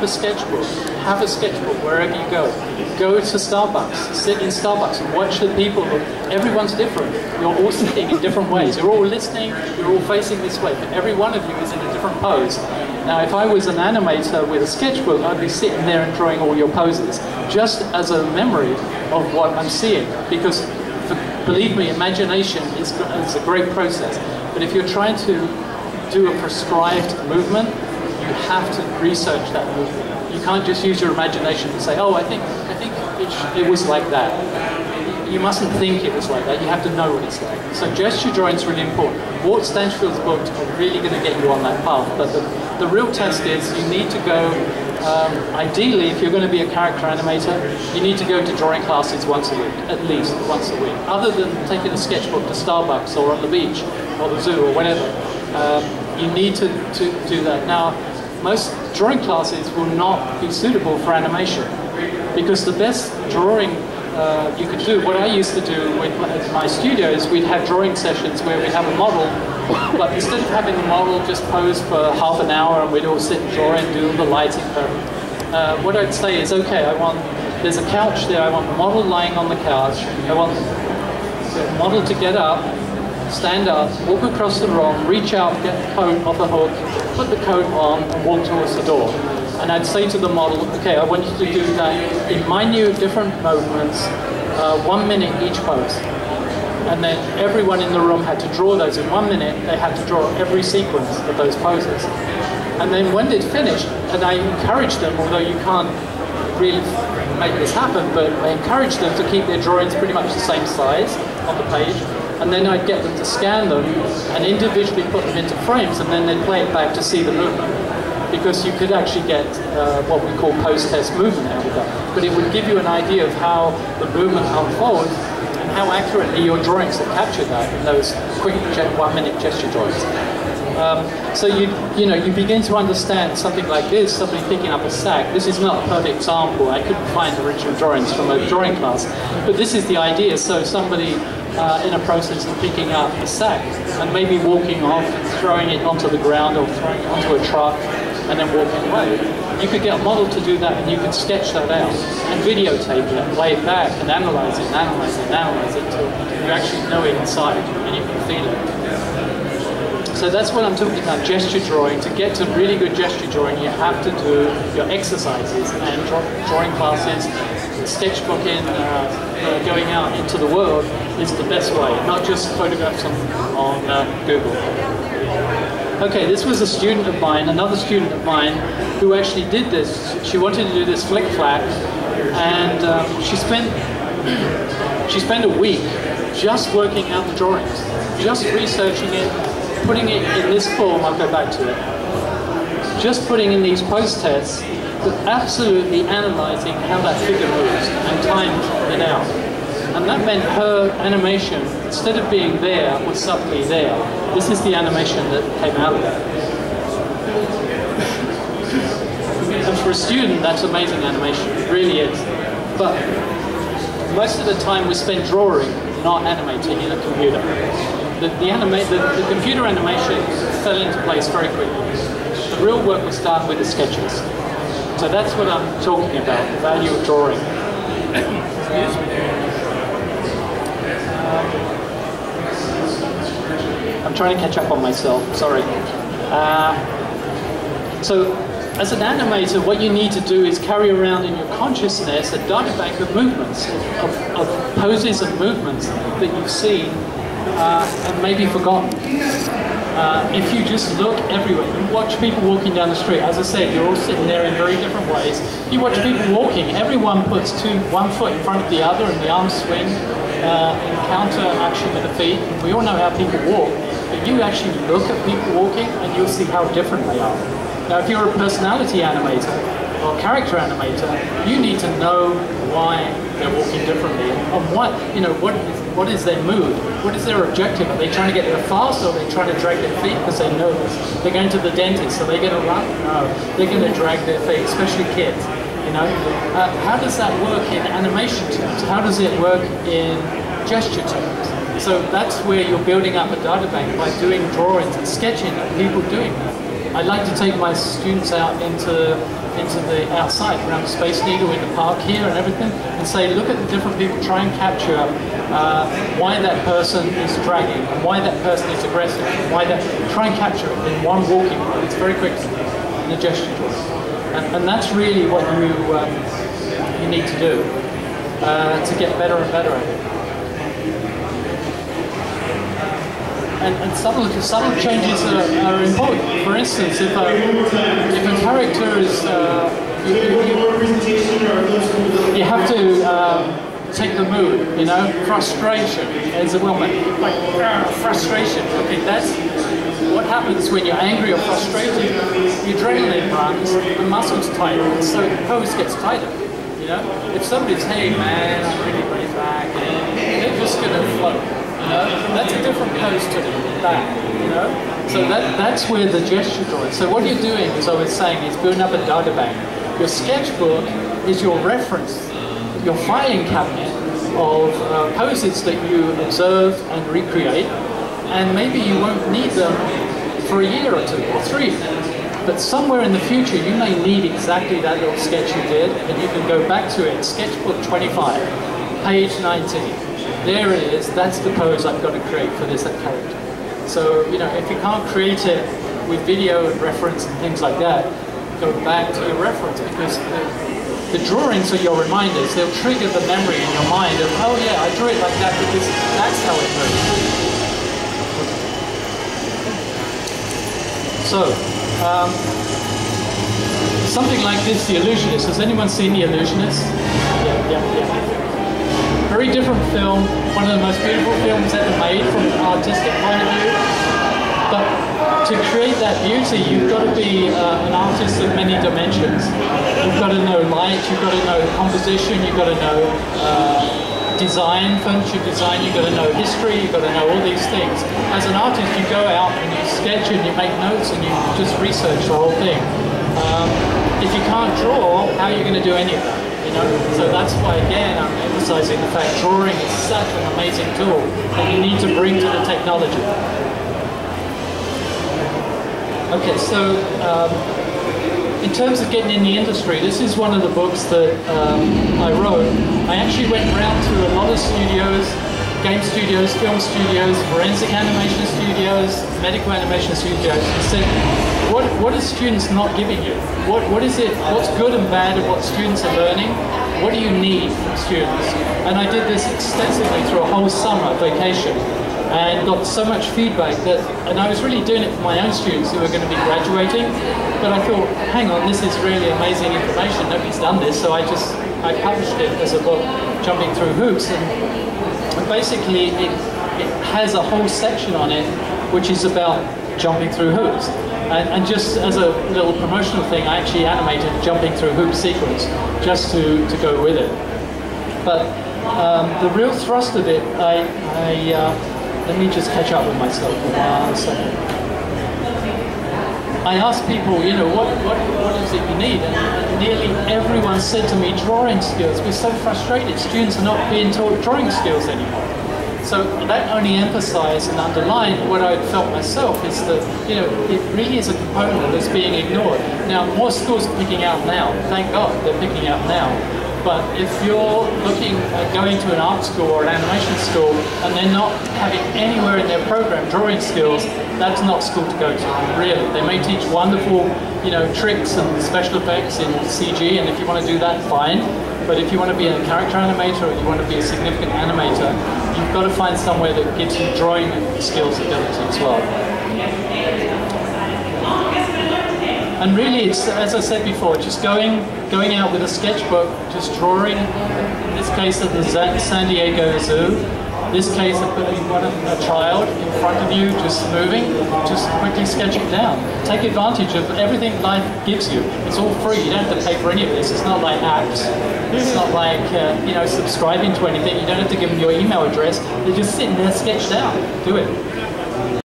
a sketchbook. Have a sketchbook wherever you go. Go to Starbucks. Sit in Starbucks and watch the people. Everyone's different. You're all sitting in different ways. You're all listening. You're all facing this way. But every one of you is in a different pose. Now, if I was an animator with a sketchbook, I'd be sitting there and drawing all your poses, just as a memory of what I'm seeing. Because, believe me, imagination is a great process. But if you're trying to do a prescribed movement, you have to research that movement. You can't just use your imagination and say, oh, I think it was like that. You mustn't think it was like that. You have to know what it's like. So gesture drawing is really important. Walt Stanfield's books are really going to get you on that path. But the real test is you need to go, ideally, if you're going to be a character animator, you need to go to drawing classes once a week, at least once a week. Other than taking a sketchbook to Starbucks or on the beach or the zoo or whatever, you need to do that. Now, most drawing classes will not be suitable for animation because the best drawing you could do, what I used to do with my studio is we'd have drawing sessions where we'd have a model, but instead of having the model just pose for half an hour and we'd all sit and draw and do all the lighting, what I'd say is, okay, there's a couch there, I want the model lying on the couch, I want the model to get up, stand up, walk across the room, reach out, get the coat off the hook, put the coat on and walk towards the door. And I'd say to the model, okay, I want you to do that in minute different movements, 1 minute each pose. And then everyone in the room had to draw those in 1 minute. They had to draw every sequence of those poses. And then when they'd finished, and I encouraged them, although you can't really make this happen, but I encouraged them to keep their drawings pretty much the same size on the page. And then I'd get them to scan them and individually put them into frames, and then they'd play it back to see the movement. Because you could actually get what we call post-test movement out of that. But it would give you an idea of how the movement unfolds and how accurately your drawings have captured that in those quick 1 minute gesture drawings. So you begin to understand something like this, somebody picking up a sack. This is not a perfect example. I couldn't find original drawings from a drawing class. But this is the idea. So somebody in a process of picking up a sack and maybe walking off and throwing it onto the ground or throwing it onto a truck and then walking away. You could get a model to do that and you could sketch that out and videotape it and play it back and analyze it and analyze it and analyze it until you actually know it inside and you can feel it. So that's what I'm talking about, gesture drawing. To get to really good gesture drawing, you have to do your exercises and drawing classes, sketchbooking, going out into the world is the best way, not just photographs on Google. Okay, this was a student of mine, another student of mine, who actually did this. She wanted to do this flick-flack, and she spent a week just working out the drawings, just researching it, putting it in this form. I'll go back to it. Just putting in these post-tests, but absolutely analyzing how that figure moves and timed it out. And that meant her animation, instead of being there, was subtly there. This is the animation that came out of that. And for a student, that's amazing animation. It really is. But most of the time we spend drawing, not animating in a computer. The computer animation fell into place very quickly. The real work was done with the sketches. So that's what I'm talking about, the value of drawing. Excuse me. I'm trying to catch up on myself, sorry. So, as an animator, what you need to do is carry around in your consciousness a data bank of movements, of poses and movements that you've seen and maybe forgotten. If you just look everywhere, you watch people walking down the street, as I said, you're all sitting there in very different ways. You watch people walking, everyone puts one foot in front of the other and the arms swing in counter action with the feet. We all know how people walk, but you actually look at people walking and you'll see how different they are. Now, if you're a personality animator or character animator, you need to know why they're walking differently and what is their mood? What is their objective? Are they trying to get there fast, or are they trying to drag their feet because they're nervous? They're going to the dentist, are they going to run? No, they're going to drag their feet, especially kids. How does that work in animation terms? How does it work in gesture terms? So that's where you're building up a data bank by doing drawings and sketching of people doing that. I like to take my students out into into the outside, around the Space Needle in the park here and everything, and say, look at the different people, try and capture why that person is dragging, and why that person is aggressive, and why that, try and capture it in one walking point. It's very quick in a gesture drawing. And that's really what you need to do to get better and better at it. And subtle changes are important. For instance, if a character is, you have to take the mood, you know, frustration is a woman, like frustration. Okay, that's what happens when you're angry or frustrated. Your adrenaline runs, the muscles tighten, so the pose gets tighter. You know, if somebody's, hey man, I'm really laid back, they're just gonna float. You know, that's a different pose to that, you know? So that's where the gesture drawing. So what you're doing, as I was saying, is building up a data bank. Your sketchbook is your reference, your filing cabinet of poses that you observe and recreate, and maybe you won't need them for a year or 2 or 3. But somewhere in the future, you may need exactly that little sketch you did, and you can go back to it, sketchbook 25, page 19. There it is, that's the pose I've got to create for this character. So, you know, if you can't create it with video and reference and things like that, go back to your reference, because the drawings are your reminders. They'll trigger the memory in your mind of, oh yeah, I drew it like that because that's how it moves. So, something like this, The Illusionist. Has anyone seen The Illusionist? Yeah. Very different film, one of the most beautiful films ever made from an artistic point of view. But to create that beauty, you've got to be an artist of many dimensions. You've got to know light, you've got to know composition, you've got to know design, furniture design, you've got to know history, you've got to know all these things. As an artist, you go out and you sketch and you make notes and you just research the whole thing. If you can't draw, how are you going to do any of that? You know? So that's why, again, I'm emphasizing the fact drawing is such an amazing tool that you need to bring to the technology. Okay, so in terms of getting in the industry, this is one of the books that I wrote. I actually went around to a lot of studios, game studios, film studios, forensic animation studios, medical animation studios, and said, what are students not giving you? What is it, what's good and bad of what students are learning? What do you need from students? And I did this extensively through a whole summer vacation and got so much feedback that, and I was really doing it for my own students who were going to be graduating, but I thought, hang on, this is really amazing information, nobody's done this, so I published it as a book, Jumping Through Hoops, and basically it has a whole section on it which is about jumping through hoops. And just as a little promotional thing, I actually animated a jumping through hoops sequence just to go with it. But the real thrust of it, let me just catch up with myself for 1 second. I asked people, you know, what is it you need? And nearly everyone said to me, drawing skills. We're so frustrated. Students are not being taught drawing skills anymore. So that only emphasized and underlined what I felt myself, is that, you know, it really is a component that's being ignored. Now, more schools are picking out now. Thank God they're picking out now. But if you're looking at going to an art school or an animation school and they're not having anywhere in their program drawing skills, that's not school to go to, really. They may teach wonderful, you know, tricks and special effects in CG, and if you want to do that, fine. But if you want to be a character animator or you want to be a significant animator, you've got to find somewhere that gives you drawing skills ability as well. And really, it's, as I said before, just going out with a sketchbook, just drawing, in this case at the San Diego Zoo, this case of putting a child in front of you, just moving, just quickly sketch it down. Take advantage of everything life gives you. It's all free, you don't have to pay for any of this. It's not like apps. It's not like, you know, subscribing to anything. You don't have to give them your email address. They're just sitting there sketched out. Do it.